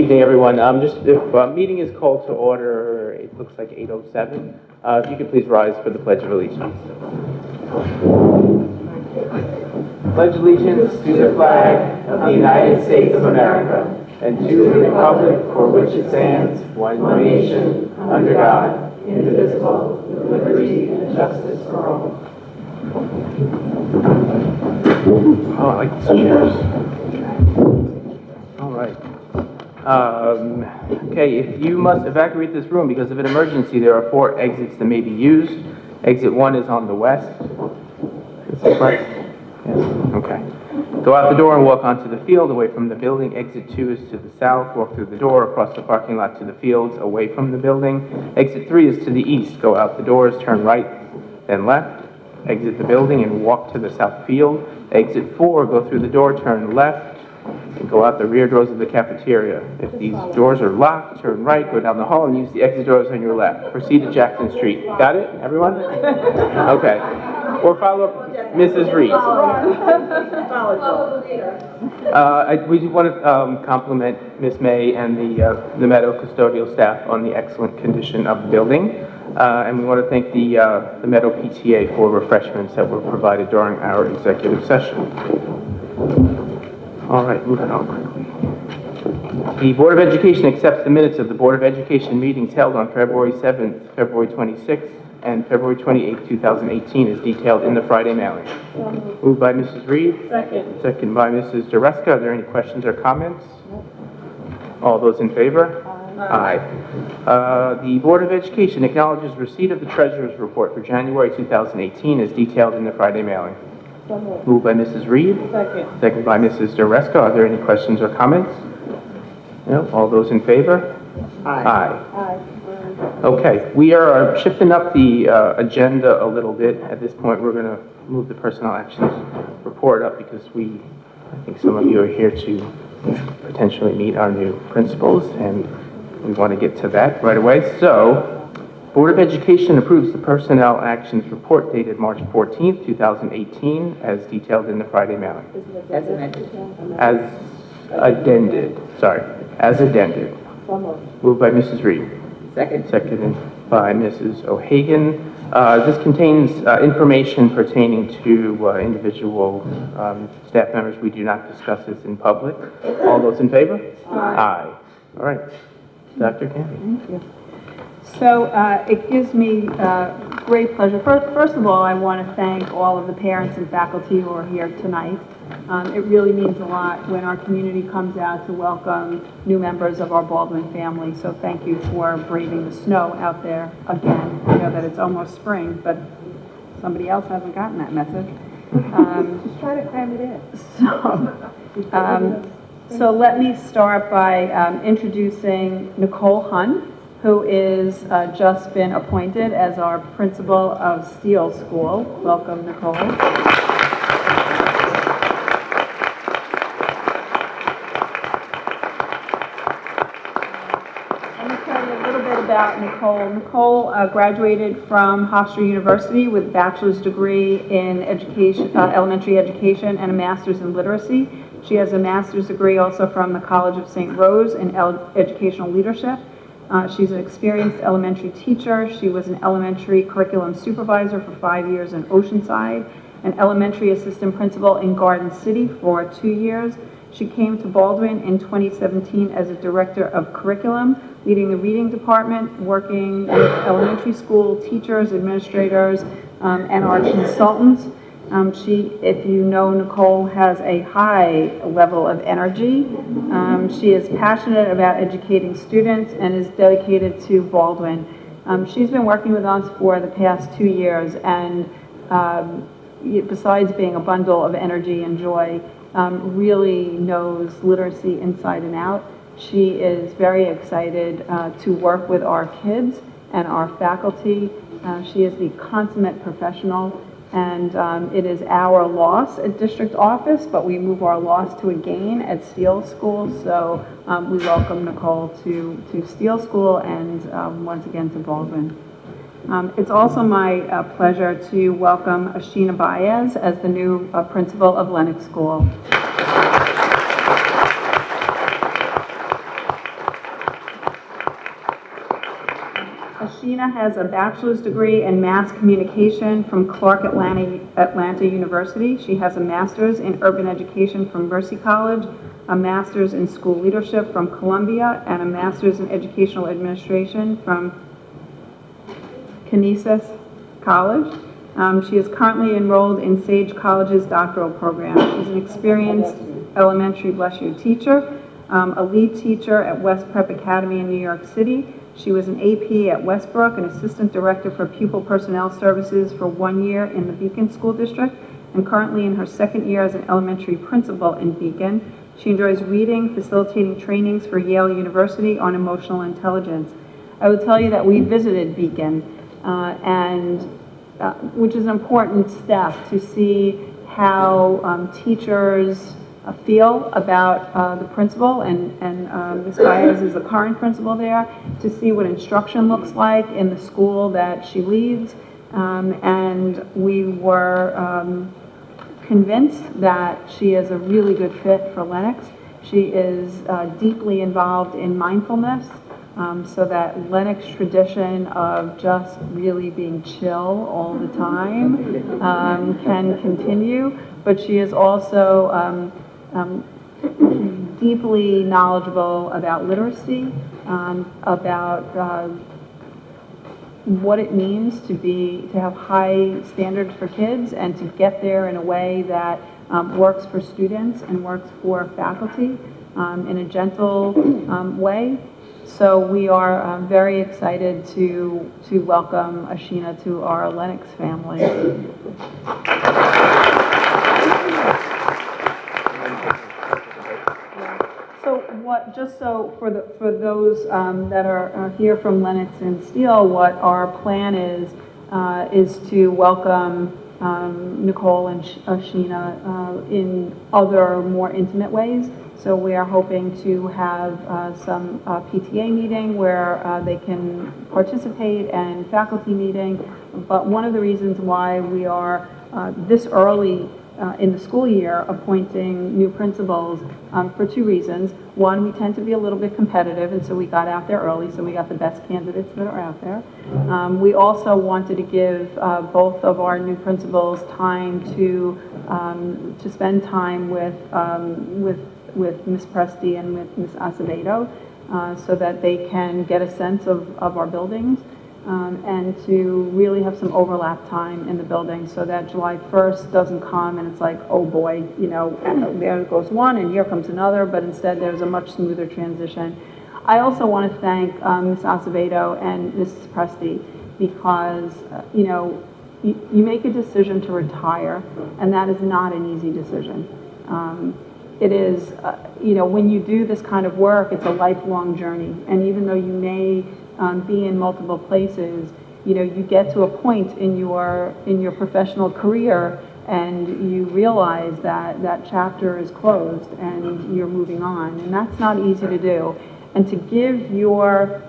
Good evening, everyone. Just if meeting is called to order, it looks like 8:07. If you could please rise for the Pledge of Allegiance. Pledge allegiance to the flag of the United States of America and to the republic for which it stands, one nation, under God, indivisible, with liberty and justice for all. Oh, I like these chairs. All right. Okay, if you must evacuate this room because of an emergency, there are 4 exits that may be used. Exit 1 is on the west. Is that correct? Yes. Okay. Go out the door and walk onto the field away from the building. Exit 2 is to the south. Walk through the door, across the parking lot to the fields, away from the building. Exit 3 is to the east. Go out the doors, turn right, then left. Exit the building and walk to the south field. Exit 4, go through the door, turn left, and go out the rear doors of the cafeteria. If these doors are locked, turn right, go down the hall, and use the exit doors on your left. Proceed to Jackson Street. Got it, everyone? Okay. Or follow up Mrs. Reed. We do want to compliment Ms. May and the Meadow custodial staff on the excellent condition of the building. And we want to thank the Meadow PTA for refreshments that were provided during our executive session. All right, moving on quickly. The Board of Education accepts the minutes of the Board of Education meetings held on February 7th, February 26th, and February 28th, 2018 as detailed in the Friday mailing. Moved by Mrs. Reed. Second. Second by Mrs. Dreska. Are there any questions or comments? All those in favor? Aye. The Board of Education acknowledges receipt of the Treasurer's Report for January 2018 as detailed in the Friday mailing. Moved by Mrs. Reed. Second. Second by Mrs. Dreska. Are there any questions or comments? No? All those in favor? Aye. Aye. Aye. Okay, we are shifting up the agenda a little bit. At this point, we're going to move the Personnel Actions Report up because I think some of you are here to potentially meet our new principals, and we want to get to that right away. So, Board of Education approves the Personnel Actions Report dated March 14th, 2018, as detailed in the Friday mailing. As amended. As addended. Sorry, as addended. Moved by Mrs. Reed. Second. Seconded by Mrs. O'Hagan. This contains information pertaining to individual staff members. We do not discuss this in public. All those in favor? Aye. All right. Dr. Candy. Thank you. So it gives me great pleasure. First of all, I want to thank all of the parents and faculty who are here tonight. It really means a lot when our community comes out to welcome new members of our Baldwin family. So thank you for braving the snow out there again. I know that it's almost spring, but somebody else hasn't gotten that message. Just try to cram it in. So let me start by introducing Nicole Hun, who is just been appointed as our principal of Steele School. Welcome, Nicole. Let me tell you a little bit about Nicole. Nicole graduated from Hofstra University with a bachelor's degree in education, elementary education, and a master's in literacy. She has a master's degree also from the College of St. Rose in educational leadership. She's an experienced elementary teacher. She was an elementary curriculum supervisor for 5 years in Oceanside, an elementary assistant principal in Garden City for 2 years. She came to Baldwin in 2017 as a director of curriculum, leading the reading department, working with elementary school teachers, administrators, and our consultants. If you know Nicole, has a high level of energy. She is passionate about educating students and is dedicated to Baldwin. She's been working with us for the past 2 years, and besides being a bundle of energy and joy, really knows literacy inside and out. She is very excited to work with our kids and our faculty. She is the consummate professional. And it is our loss at district office, but we move our loss to a gain at Steele School. So we welcome Nicole to Steele School and once again to Baldwin. It's also my pleasure to welcome Ashina Baez as the new principal of Lenox School. Sheena has a bachelor's degree in mass communication from Clark Atlanta University. She has a master's in urban education from Mercy College, a master's in school leadership from Columbia, and a master's in educational administration from Canisius College. She is currently enrolled in Sage College's doctoral program. She's an experienced elementary, teacher, a lead teacher at West Prep Academy in New York City. She was an AP at Westbrook, an assistant director for pupil personnel services for 1 year in the Beacon School District, and currently in her second year as an elementary principal in Beacon. She enjoys reading, facilitating trainings for Yale University on emotional intelligence. I will tell you that we visited Beacon, which is an important step to see how teachers feel about the principal, and Ms. Baez is the current principal there, to see what instruction looks like in the school that she leads. And we were convinced that she is a really good fit for Lenox. She is deeply involved in mindfulness, so that Lenox tradition of just really being chill all the time can continue. But she is also deeply knowledgeable about literacy, about what it means to have high standards for kids and to get there in a way that works for students and works for faculty in a gentle way. So we are very excited to welcome Ashina to our Lenox family. So for those that are here from Lenox and Steele, what our plan is to welcome Nicole and Sheena in other more intimate ways. So we are hoping to have some PTA meeting where they can participate, and faculty meeting. But one of the reasons why we are this early in the school year appointing new principals for two reasons. One, we tend to be a little bit competitive, and so we got out there early, so we got the best candidates that are out there. We also wanted to give both of our new principals time to spend time with Ms. Presti and with Ms. Acevedo, so that they can get a sense of our buildings. And to really have some overlap time in the building, so that July 1st doesn't come and it's like, oh boy, there goes one and here comes another, but instead there's a much smoother transition. I also want to thank Ms. Acevedo and Mrs. Presti, because you make a decision to retire, and that is not an easy decision. It is, when you do this kind of work, it's a lifelong journey, and even though you may be in multiple places, you get to a point in your professional career and you realize that that chapter is closed and you're moving on, and that's not easy to do. And to give your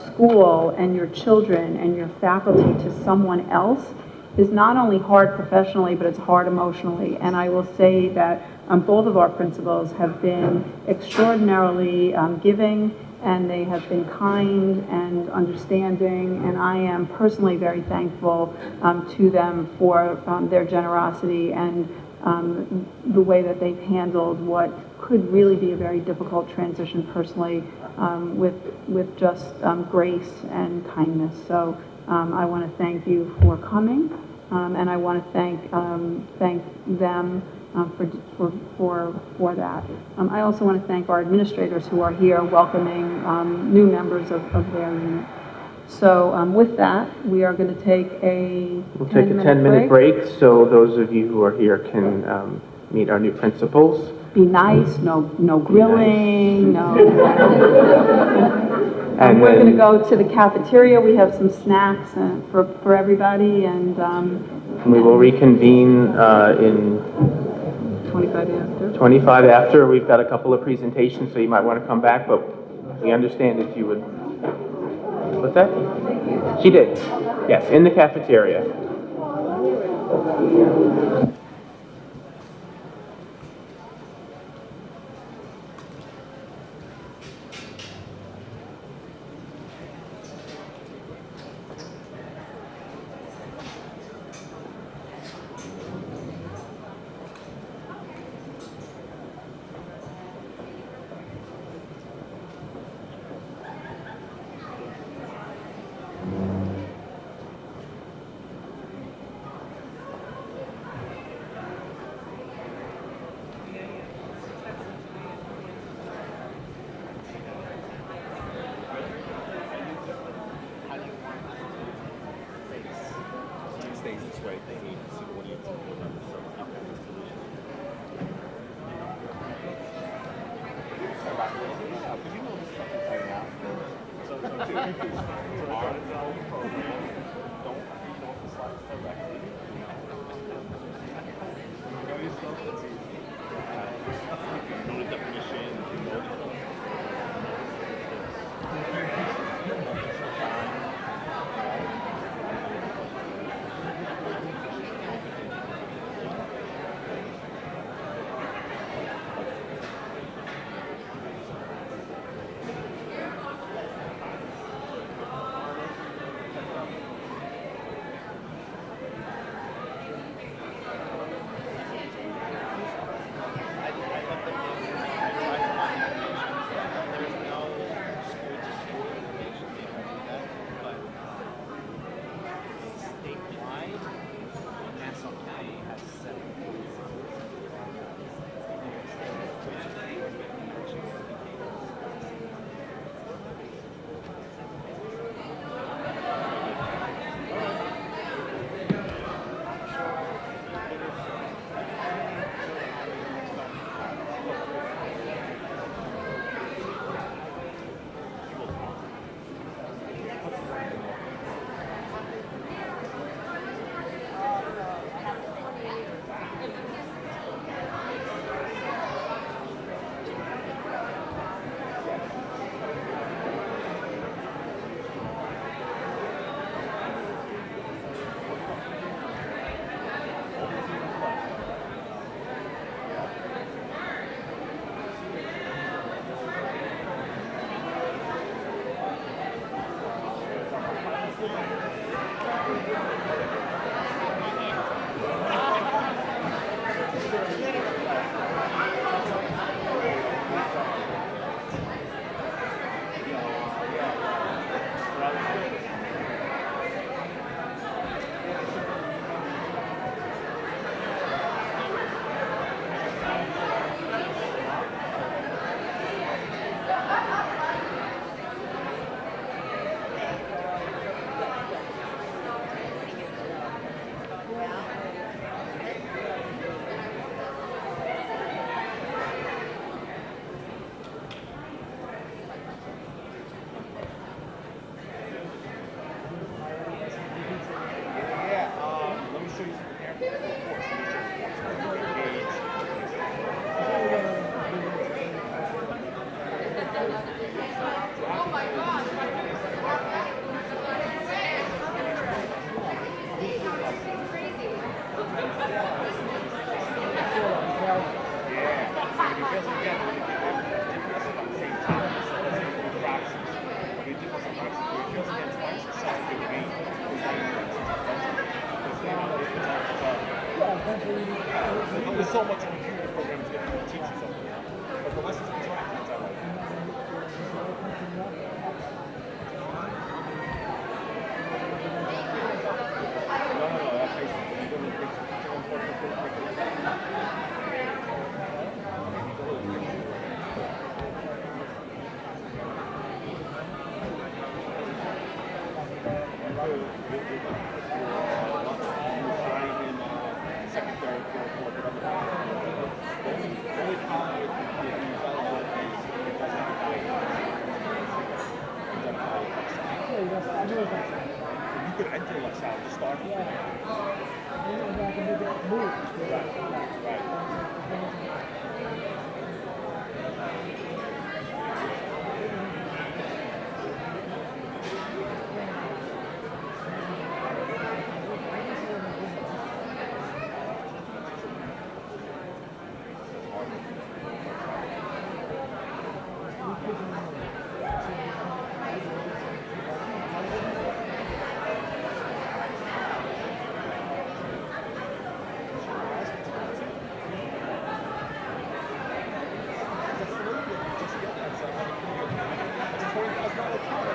school and your children and your faculty to someone else is not only hard professionally, but it's hard emotionally. And I will say that both of our principals have been extraordinarily giving, and they have been kind and understanding, and I am personally very thankful to them for their generosity and the way that they've handled what could really be a very difficult transition personally, with just grace and kindness. So I want to thank you for coming, and I want to thank them for that. I also want to thank our administrators who are here welcoming new members of their unit. So with that, we are going to take a We'll take a 10-minute break, so those of you who are here can meet our new principals. Be nice, no grilling, no. And we're going to go to the cafeteria. We have some snacks for everybody, and we will reconvene in 25 after. We've got a couple of presentations, so you might want to come back, but we understand if you would. What's that? She did. Yes, in the cafeteria. this way if they need to see what needs to be done. So keep having solutions. Yeah, because you know this stuff is hanging out. So tomorrow is our program. Don't feed off the slides directly. You know yourself, it's easy. If you know the definition, if you know the There's so much in the computer programs that can teach you something, but the lessons interactive, I like. No, that makes you could enter less out to start.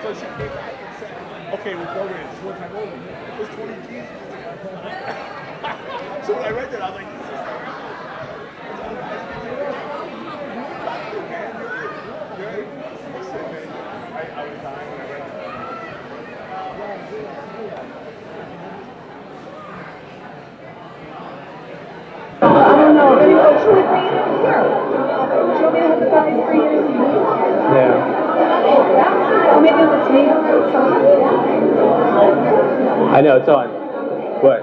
So she came back and said, okay, we're going this one time over. It was 20 G's. So when I read that, I was like, this is I was dying when I read that. I know it's on. What?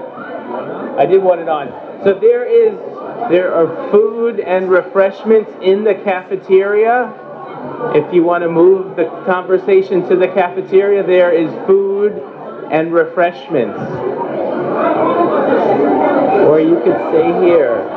I did want it on. So there are food and refreshments in the cafeteria. If you want to move the conversation to the cafeteria, there is food and refreshments. Or you could stay here.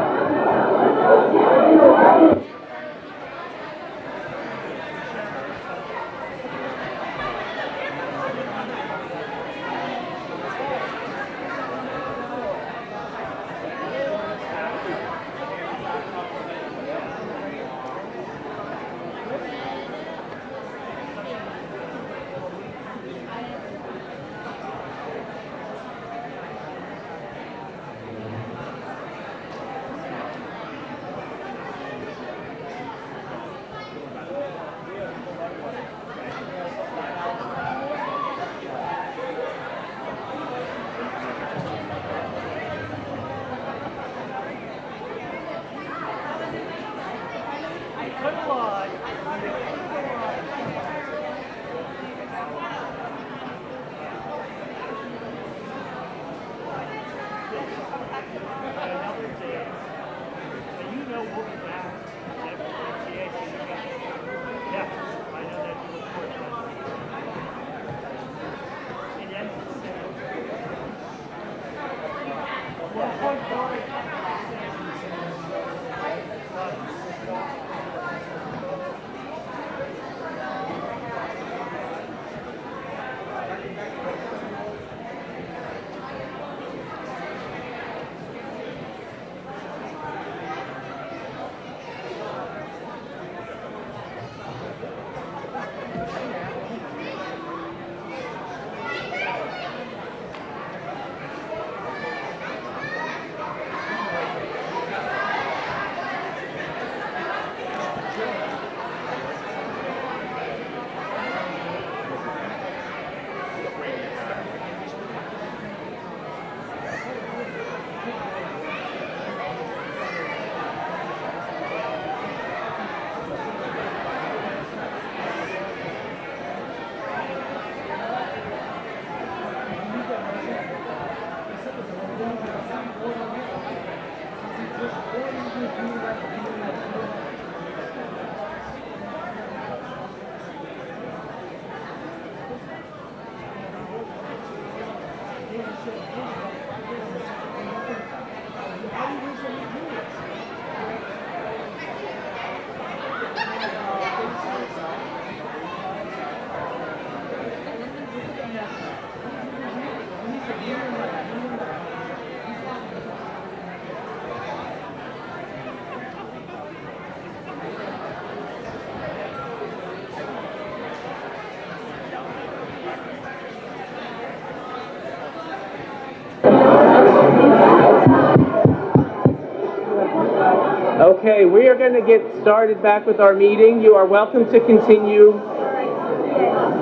Okay, we are going to get started back with our meeting. You are welcome to continue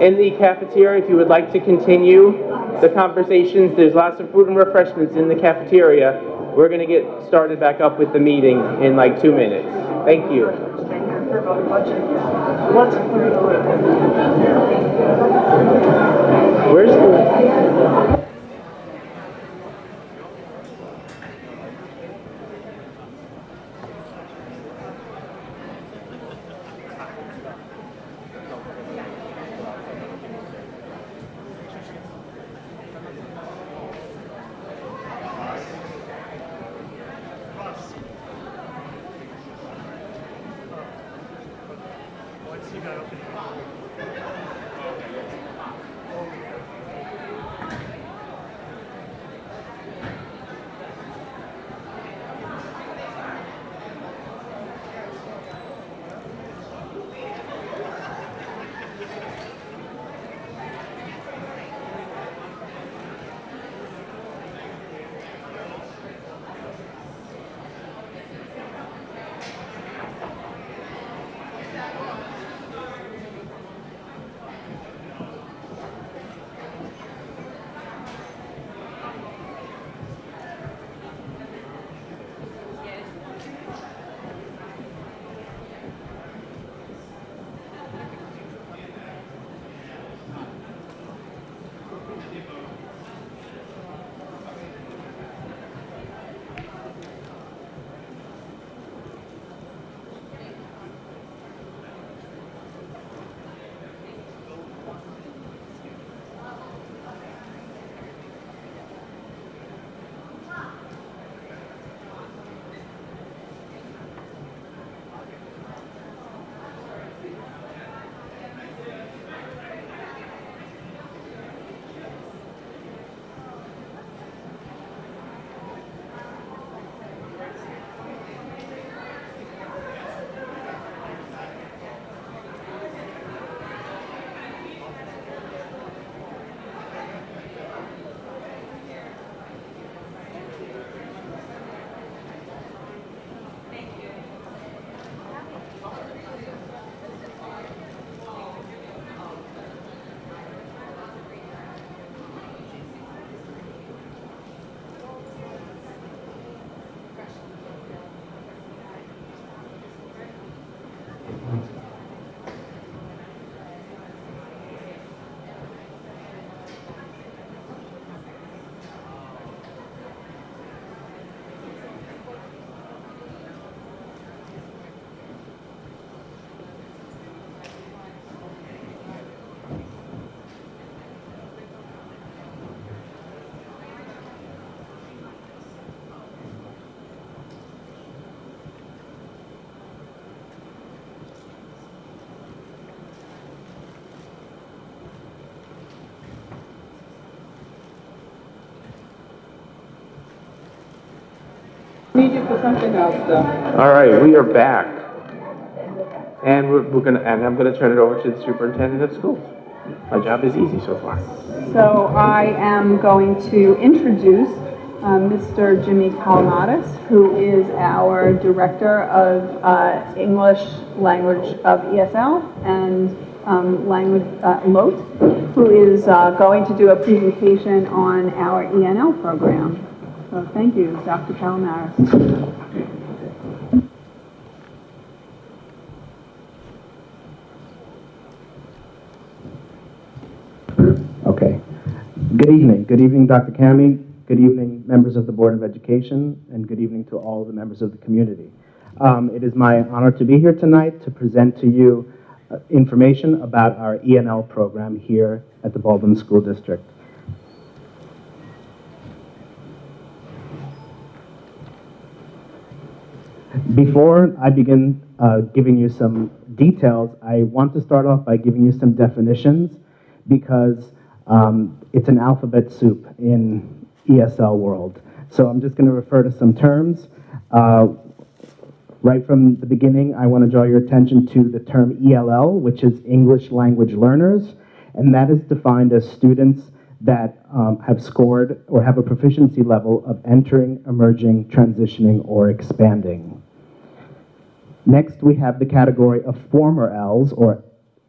in the cafeteria if you would like to continue the conversations. There's lots of food and refreshments in the cafeteria. We're going to get started back up with the meeting in like 2 minutes. Thank you. Where's the... Need you for something else, though. All right, we are back. And I'm gonna turn it over to the superintendent of schools. My job is easy so far. So I am going to introduce Mr. Jimmy Kalmatis, who is our Director of English Language of ESL and Language LOTE, who is going to do a presentation on our ENL program. So thank you, Dr. Kalmatis. Okay. Good evening. Good evening, Dr. Kami. Good evening, members of the Board of Education, and good evening to all the members of the community. It is my honor to be here tonight to present to you information about our ENL program here at the Baldwin School District. Before I begin giving you some details, I want to start off by giving you some definitions because it's an alphabet soup in ESL world. So I'm just going to refer to some terms. Right from the beginning, I want to draw your attention to the term ELL, which is English Language Learners, and that is defined as students that have scored or have a proficiency level of entering, emerging, transitioning, or expanding. Next, we have the category of former Ls, or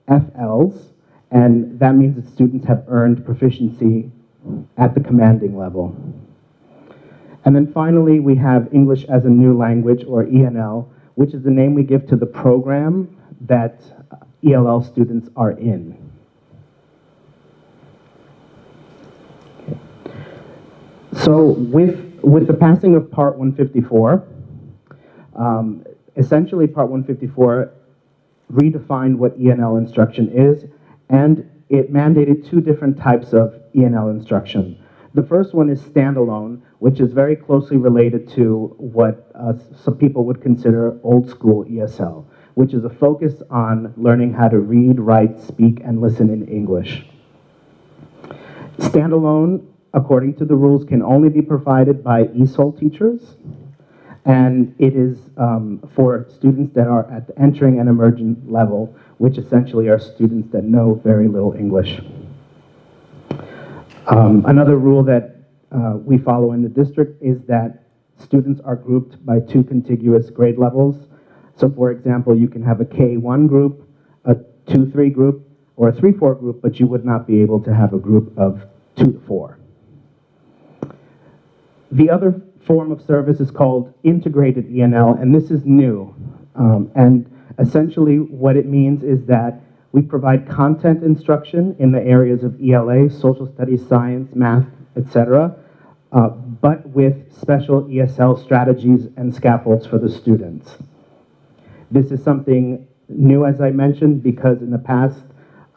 FLs, and that means that students have earned proficiency at the commanding level. And then finally, we have English as a New Language, or ENL, which is the name we give to the program that ELL students are in. Okay. So with the passing of Part 154, essentially Part 154 redefined what ENL instruction is, and it mandated two different types of ENL instruction. The first one is standalone, which is very closely related to what some people would consider old school ESL, which is a focus on learning how to read, write, speak, and listen in English. Standalone, according to the rules, can only be provided by ESOL teachers, and it is for students that are at the entering and emerging level, which essentially are students that know very little English. Another rule that we follow in the district is that students are grouped by two contiguous grade levels. So for example, you can have a K1 group, a 2-3 group, or a 3-4 group, but you would not be able to have a group of 2 to 4. The other form of service is called integrated ENL, and this is new. And essentially what it means is that we provide content instruction in the areas of ELA, social studies, science, math, etc., but with special ESL strategies and scaffolds for the students. This is something new, as I mentioned, because in the past,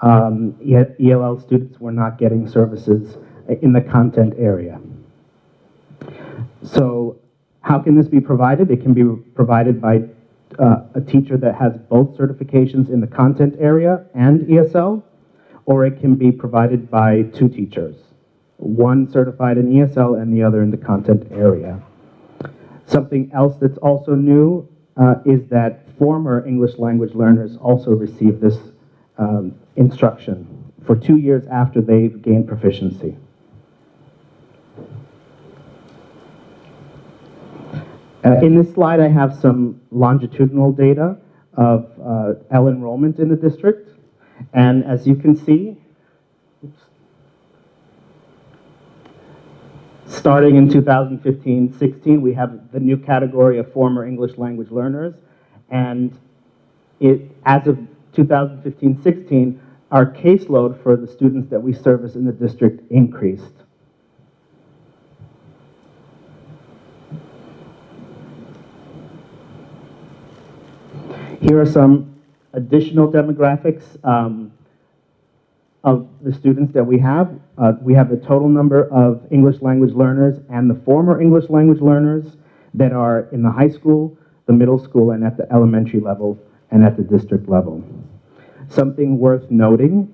ELL students were not getting services in the content area. So how can this be provided? It can be provided by a teacher that has both certifications in the content area and ESL, or it can be provided by two teachers, one certified in ESL and the other in the content area. Something else that's also new is that former English language learners also receive this instruction for 2 years after they've gained proficiency. In this slide, I have some longitudinal data of L enrollment in the district. And as you can see, starting in 2015-16, we have the new category of former English language learners. And as of 2015-16, our caseload for the students that we service in the district increased. Here are some additional demographics of the students that we have. We have the total number of English language learners and the former English language learners that are in the high school, the middle school, and at the elementary level, and at the district level. Something worth noting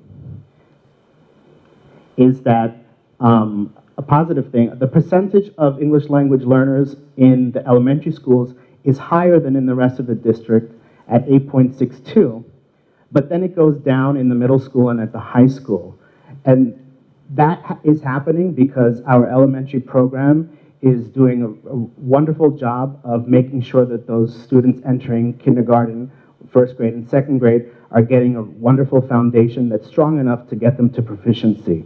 is that a positive thing. The percentage of English language learners in the elementary schools is higher than in the rest of the district at 8.62, but then it goes down in the middle school and at the high school. And that is happening because our elementary program is doing a wonderful job of making sure that those students entering kindergarten, first grade, and second grade are getting a wonderful foundation that's strong enough to get them to proficiency.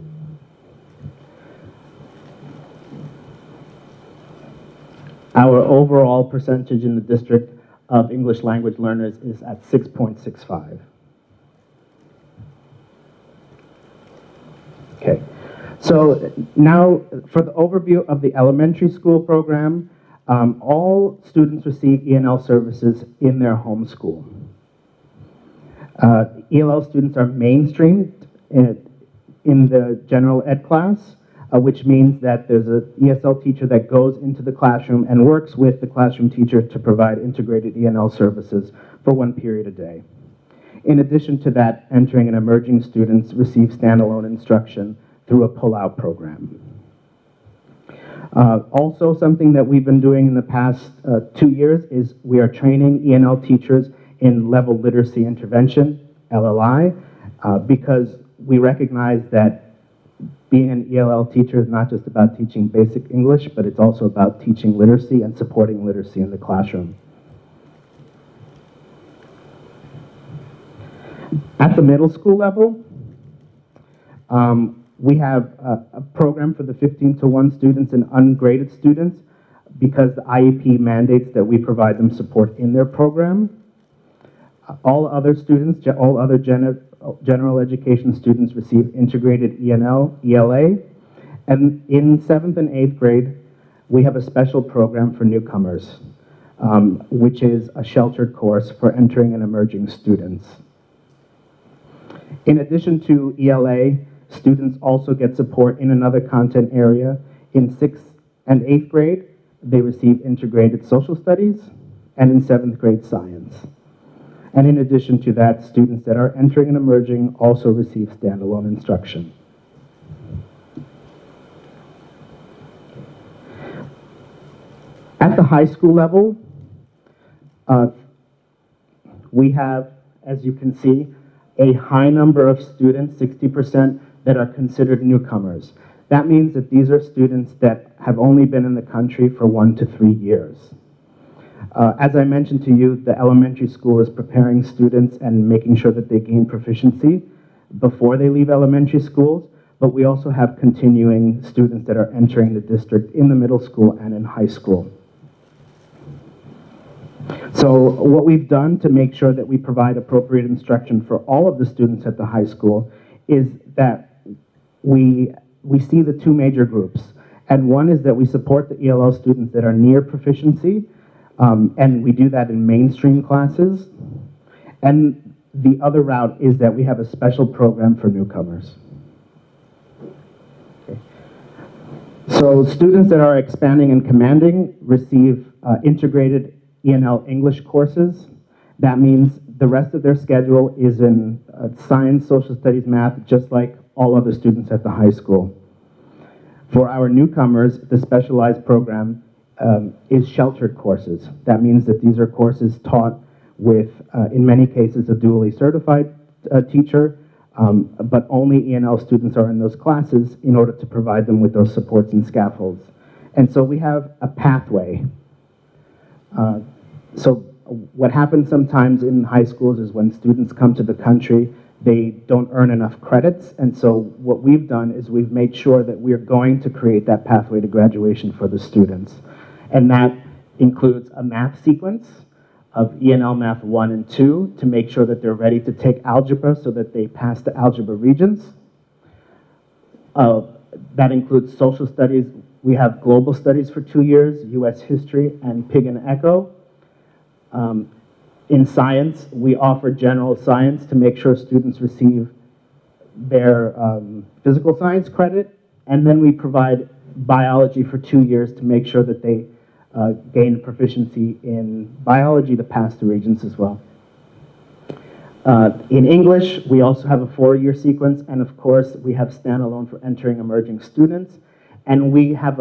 Our overall percentage in the district of English language learners is at 6.65. Okay, so now for the overview of the elementary school program, all students receive ENL services in their home school. ELL students are mainstreamed in the general ed class, which means that there's an ESL teacher that goes into the classroom and works with the classroom teacher to provide integrated ENL services for 1 period a day. In addition to that, entering and emerging students receive standalone instruction through a pull-out program. Also, something that we've been doing in the past 2 years is we are training ENL teachers in level literacy intervention, LLI, because we recognize that being an ELL teacher is not just about teaching basic English, but it's also about teaching literacy and supporting literacy in the classroom. At the middle school level, we have a program for the 15-to-1 students and ungraded students because the IEP mandates that we provide them support in their program. All other students, all other general education students receive integrated ENL, ELA, and in 7th and 8th grade, we have a special program for newcomers, which is a sheltered course for entering and emerging students. In addition to ELA, students also get support in another content area. In 6th and 8th grade, they receive integrated social studies, and in 7th grade, science. And in addition to that, students that are entering and emerging also receive standalone instruction. At the high school level, we have, as you can see, a high number of students, 60%, that are considered newcomers. That means that these are students that have only been in the country for 1 to 3 years. As I mentioned to you, the elementary school is preparing students and making sure that they gain proficiency before they leave elementary schools, but we also have continuing students that are entering the district in the middle school and in high school. So what we've done to make sure that we provide appropriate instruction for all of the students at the high school is that we see the 2 major groups. And one is that we support the ELL students that are near proficiency, and we do that in mainstream classes. And the other route is that we have a special program for newcomers. Okay. So students that are expanding and commanding receive integrated ENL English courses. That means the rest of their schedule is in science, social studies, math, just like all other students at the high school. For our newcomers, the specialized program is sheltered courses. That means that these are courses taught with, in many cases, a dually certified teacher, but only ENL students are in those classes in order to provide them with those supports and scaffolds. And so we have a pathway. So what happens sometimes in high schools is when students come to the country, they don't earn enough credits, and so what we've done is we've made sure that we're going to create that pathway to graduation for the students. And that includes a math sequence of ENL Math 1 and 2 to make sure that they're ready to take algebra so that they pass the algebra regents. That includes social studies. We have global studies for 2 years, US history, and Pig and Echo. In science, we offer general science to make sure students receive their physical science credit, and then we provide biology for 2 years to make sure that they gain proficiency in biology to pass the regents as well. In English, we also have a 4-year sequence, and of course, we have standalone for entering emerging students. And we have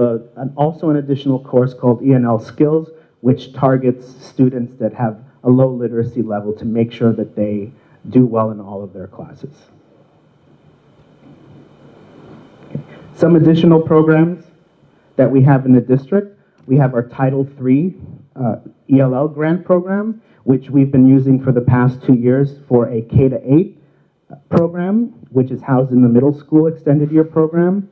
also an additional course called ENL Skills, which targets students that have a low literacy level to make sure that they do well in all of their classes. Okay. Some additional programs that we have in the district. We have our Title III ELL grant program, which we've been using for the past 2 years for a K-8 program, which is housed in the middle school extended year program.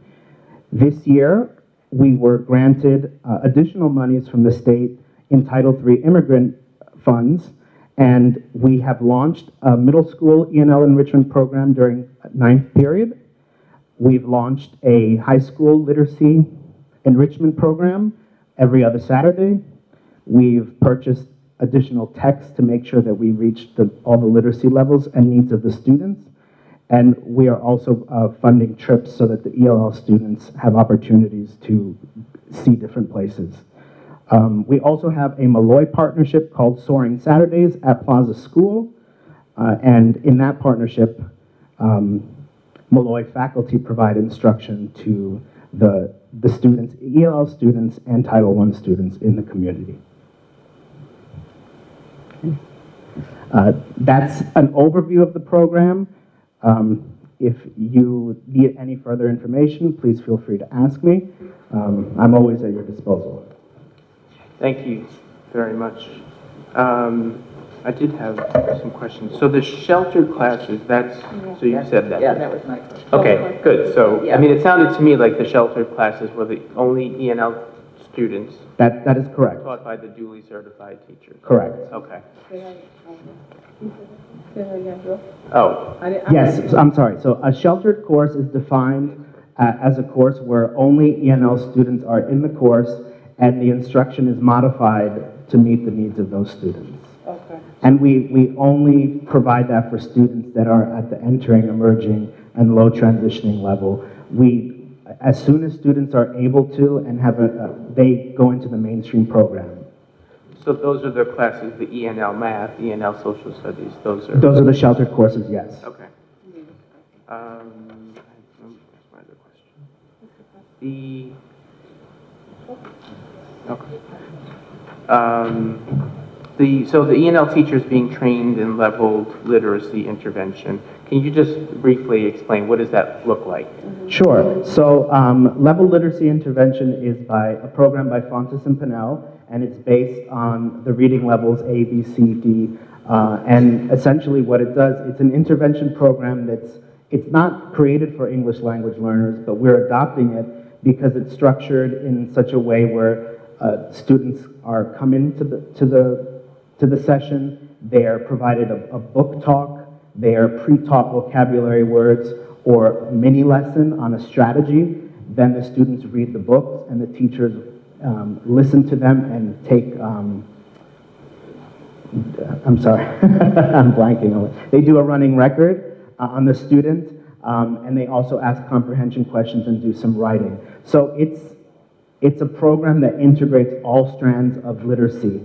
This year, we were granted additional monies from the state in Title III immigrant funds, and we have launched a middle school ENL enrichment program during 9th period. We've launched a high school literacy enrichment program every other Saturday. We've purchased additional texts to make sure that we reach all the literacy levels and needs of the students. And we are also funding trips so that the ELL students have opportunities to see different places. We also have a Malloy partnership called Soaring Saturdays at Plaza School. And in that partnership, Malloy faculty provide instruction to the students, ELL students and Title I students in the community. That's an overview of the program. If you need any further information, please feel free to ask me. I'm always at your disposal. Thank you very much. I did have some questions. So the sheltered classes, so you said that. Yeah, that was my question. Okay, good. So, Yeah. I mean, it sounded to me like the sheltered classes were the only ENL students That is correct. taught by the duly certified teachers. Correct. Okay. Say that again, Bill. Oh, Yes, I'm sorry. So a sheltered course is defined as a course where only ENL students are in the course and the instruction is modified to meet the needs of those students. Okay. And we only provide that for students that are at the entering, emerging, and low transitioning level. As soon as students are able to and they go into the mainstream program. so those are the classes, the ENL Math, ENL Social Studies, those are... Those are the sheltered courses, yes. Okay. What's my other question? So the ENL teachers being trained in leveled literacy intervention, can you just briefly explain what does that look like? Sure. So level literacy intervention is by a program by Fontes and Pinnell, and it's based on the reading levels A, B, C, D, and essentially what it does, it's an intervention program it's not created for English language learners, but we're adopting it because it's structured in such a way where students come into the session, they are provided a book talk, they are pre-taught vocabulary words or a mini lesson on a strategy. Then the students read the books and the teachers listen to them and take, I'm sorry, I'm blanking on it. They do a running record on the student and they also ask comprehension questions and do some writing. So it's a program that integrates all strands of literacy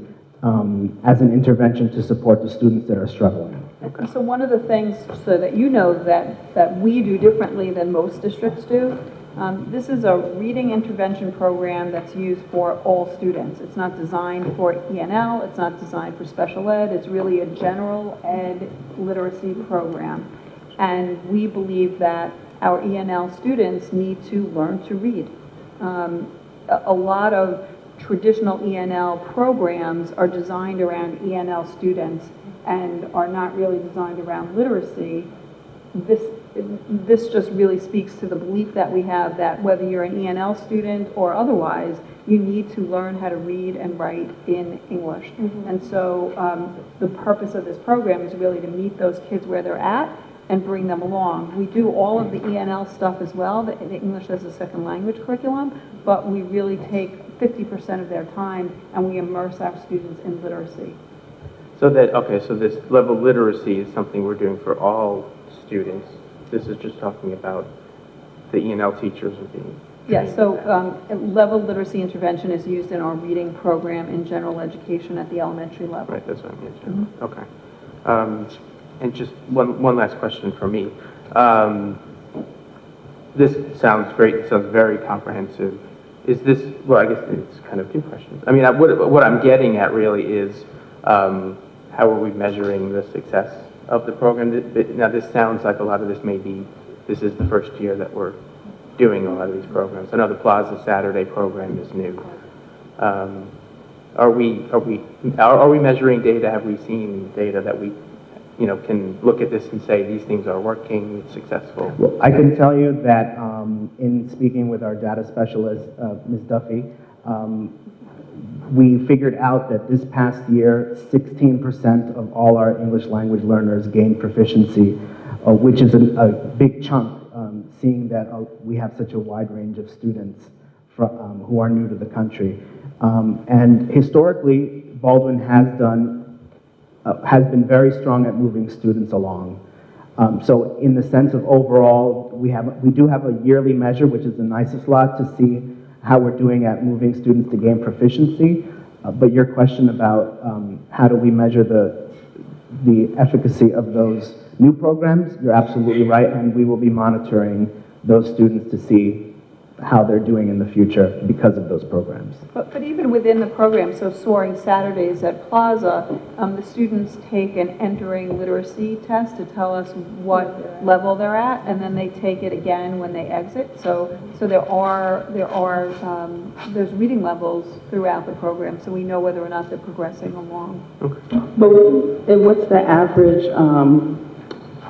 as an intervention to support the students that are struggling. And so one of the things, so that you know that we do differently than most districts do, this is a reading intervention program that's used for all students. It's not designed for ENL, it's not designed for special ed, it's really a general ed literacy program. And we believe that our ENL students need to learn to read. A lot of traditional ENL programs are designed around ENL students and are not really designed around literacy. This just really speaks to the belief that we have that whether you're an ENL student or otherwise, you need to learn how to read and write in English. Mm-hmm. And so the purpose of this program is really to meet those kids where they're at and bring them along. We do all of the ENL stuff as well, the English as a second language curriculum, but we really take 50% of their time and we immerse our students in literacy. So this level of literacy is something we're doing for all students. This is just talking about the ENL teachers are being... Yes, so level literacy intervention is used in our reading program in general education at the elementary level. Right, that's what I meant. Mm-hmm. Okay. And just one last question for me. This sounds great, it sounds very comprehensive. Is this, well, I guess it's kind of two questions. I mean, what I'm getting at really is, how are we measuring the success of the program? Now, this sounds like a lot of this may be, this is the first year that we're doing a lot of these programs. I know the Plaza Saturday program is new. Are we measuring data? Have we seen data that we, can look at this and say these things are working, it's successful? Well, I can tell you that in speaking with our data specialist, Ms. Duffy, we figured out that this past year, 16% of all our English language learners gained proficiency, which is a big chunk, seeing that we have such a wide range of students who are new to the country. And historically, Baldwin has been very strong at moving students along. So in the sense of overall, we do have a yearly measure, which is the nicest lot, to see how we're doing at moving students to gain proficiency. But your question about how do we measure the efficacy of those new programs, you're absolutely right, and we will be monitoring those students to see how they're doing in the future because of those programs. But even within the program, so Soaring Saturdays at Plaza, the students take an entering literacy test to tell us what level they're at, and then they take it again when they exit. So there's reading levels throughout the program, so we know whether or not they're progressing along. But what's the average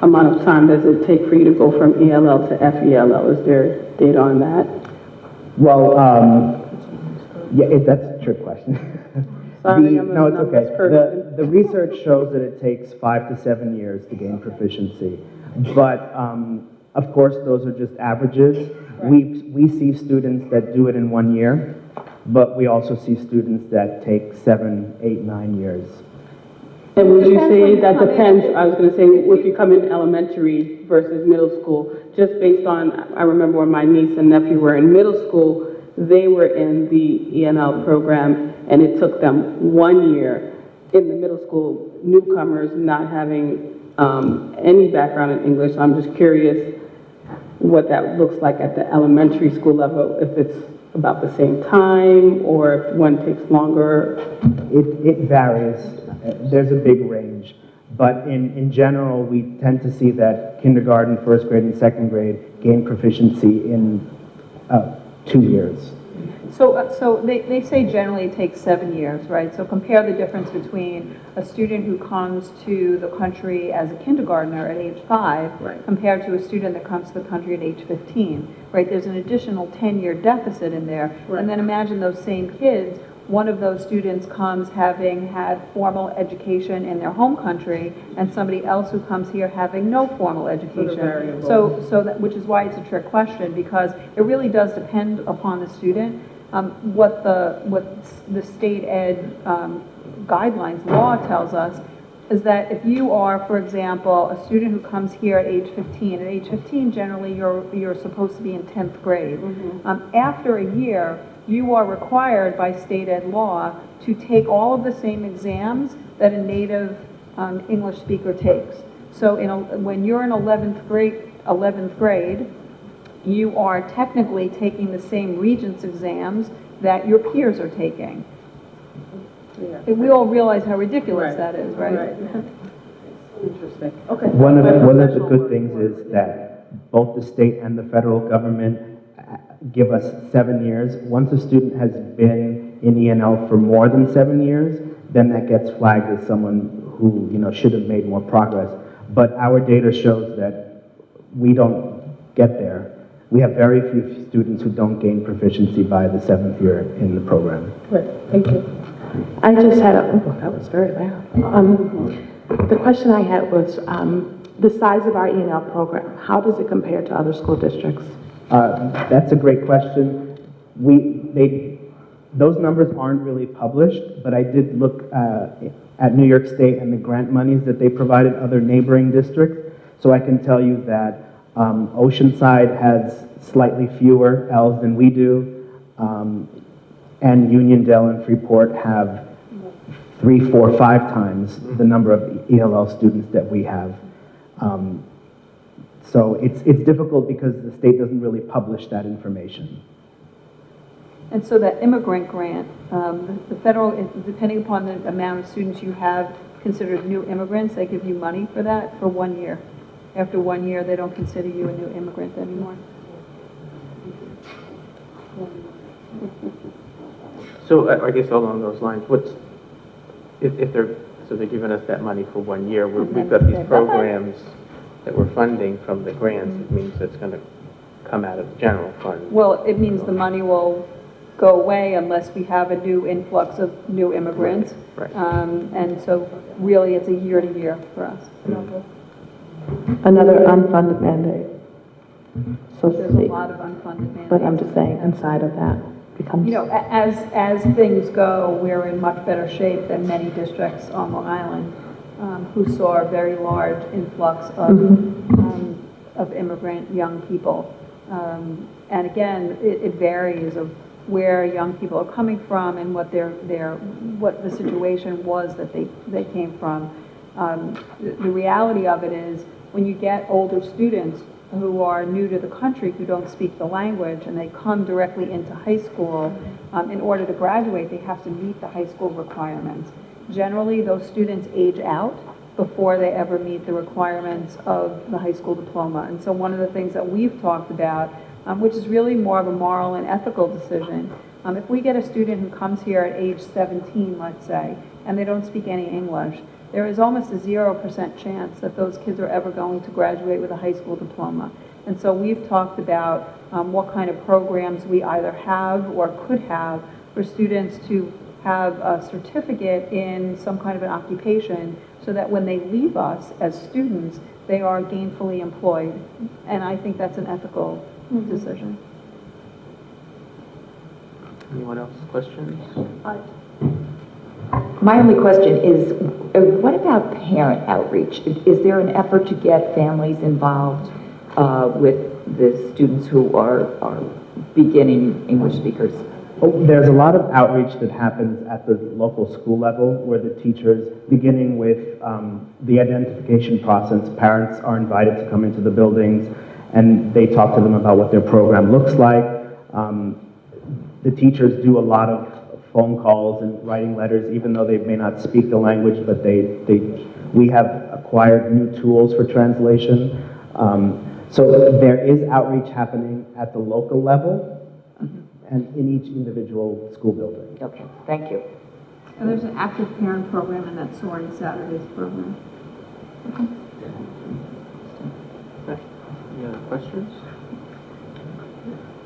amount of time does it take for you to go from ELL to FELL? Is there data on that? Well, yeah, that's a trick question. Sorry, No, it's okay. person. The research shows that it takes 5 to 7 years to gain proficiency. But, of course, those are just averages. We see students that do it in 1 year, but we also see students that take 7, 8, 9 years. And would you Depends say when you that come depends, in. I was going to say, if you come in elementary versus middle school, just based on, I remember when my niece and nephew were in middle school, they were in the ENL program, and it took them 1 year in the middle school, newcomers not having any background in English. I'm just curious what that looks like at the elementary school level, if it's about the same time, or if one takes longer. It varies. There's a big range. But in general, we tend to see that kindergarten, first grade, and second grade gain proficiency in 2 years. So they say generally it takes 7 years, right? So compare the difference between a student who comes to the country as a kindergartner at age 5 compared to a student that comes to the country at age 15, right? There's an additional 10-year deficit in there. And then imagine those same kids, one of those students comes having had formal education in their home country, and somebody else who comes here having no formal education. So that, which is why it's a trick question, because it really does depend upon the student. What the state ed guidelines law tells us is that if you are, for example, a student who comes here at age 15, generally you're supposed to be in 10th grade. After a year, you are required by state ed law to take all of the same exams that a native English speaker takes. So when you're in 11th grade, you are technically taking the same Regents exams that your peers are taking. And we all realize how ridiculous that is, right? Interesting. Okay. One of the good things is that both the state and the federal government give us 7 years. Once a student has been in ENL for more than 7 years, then that gets flagged as someone who should have made more progress. But our data shows that we don't get there. We have very few students who don't gain proficiency by the 7th year in the program. Great. Thank you. I just had that was very loud. The question I had was the size of our E&L program. How does it compare to other school districts? That's a great question. Those numbers aren't really published, but I did look at New York State and the grant monies that they provided other neighboring districts. So I can tell you that Oceanside has slightly fewer L's than we do, and Uniondale and Freeport have 3, 4, 5 times the number of ELL students that we have. So it's difficult because the state doesn't really publish that information. And so that immigrant grant, the federal, depending upon the amount of students you have considered new immigrants, they give you money for that for 1 year. After 1 year, they don't consider you a new immigrant anymore. So I guess along those lines, if they're, so they're giving us that money for 1 year, we've got these programs that we're funding from the grants, it means that's going to come out of the general fund. Well, it means the money will go away unless we have a new influx of new immigrants. Right. And so really, it's a year to year for us. Another unfunded mandate. So to There's a speak. lot of unfunded mandates. But I'm just saying, inside of that becomes. You know, as things go, we're in much better shape than many districts on Long Island who saw a very large influx of immigrant young people. And again, it varies of where young people are coming from and what what the situation was that they came from. The reality of it is when you get older students who are new to the country, who don't speak the language, and they come directly into high school, in order to graduate, they have to meet the high school requirements. Generally, those students age out before they ever meet the requirements of the high school diploma. And so one of the things that we've talked about, which is really more of a moral and ethical decision, if we get a student who comes here at age 17, let's say, and they don't speak any English, there is almost a 0% chance that those kids are ever going to graduate with a high school diploma. And so we've talked about what kind of programs we either have or could have for students to have a certificate in some kind of an occupation so that when they leave us as students, they are gainfully employed. And I think that's an ethical decision. Anyone else, questions? My only question is, what about parent outreach? Is there an effort to get families involved with the students who are beginning English speakers? There's a lot of outreach that happens at the local school level where the teachers, beginning with the identification process, parents are invited to come into the buildings and they talk to them about what their program looks like. The teachers do a lot of phone calls and writing letters, even though they may not speak the language, but we have acquired new tools for translation. So there is outreach happening at the local level and in each individual school building. Okay, thank you. And there's an active parent program in that Soaring Saturdays program. Any other questions?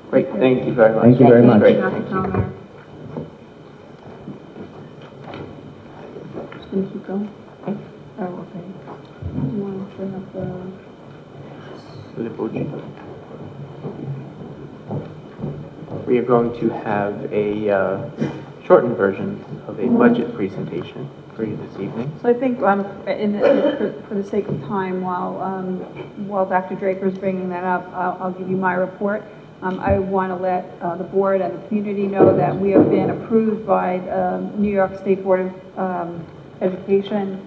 Great, thank you very much. Thank you very much. Great, Dr. thank you. Palmer. Just gonna keep going? Oh, okay. Do you want to bring up We are going to have a shortened version of a budget presentation for you this evening. So I think for the sake of time, while Dr. Draper is bringing that up, I'll give you my report. I want to let the board and the community know that we have been approved by New York State Board of Education,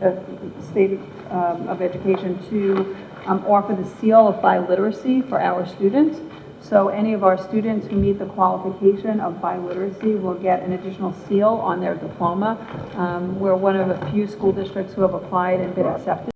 to offer the seal of biliteracy for our students. So any of our students who meet the qualification of biliteracy will get an additional seal on their diploma. We're one of a few school districts who have applied and been accepted.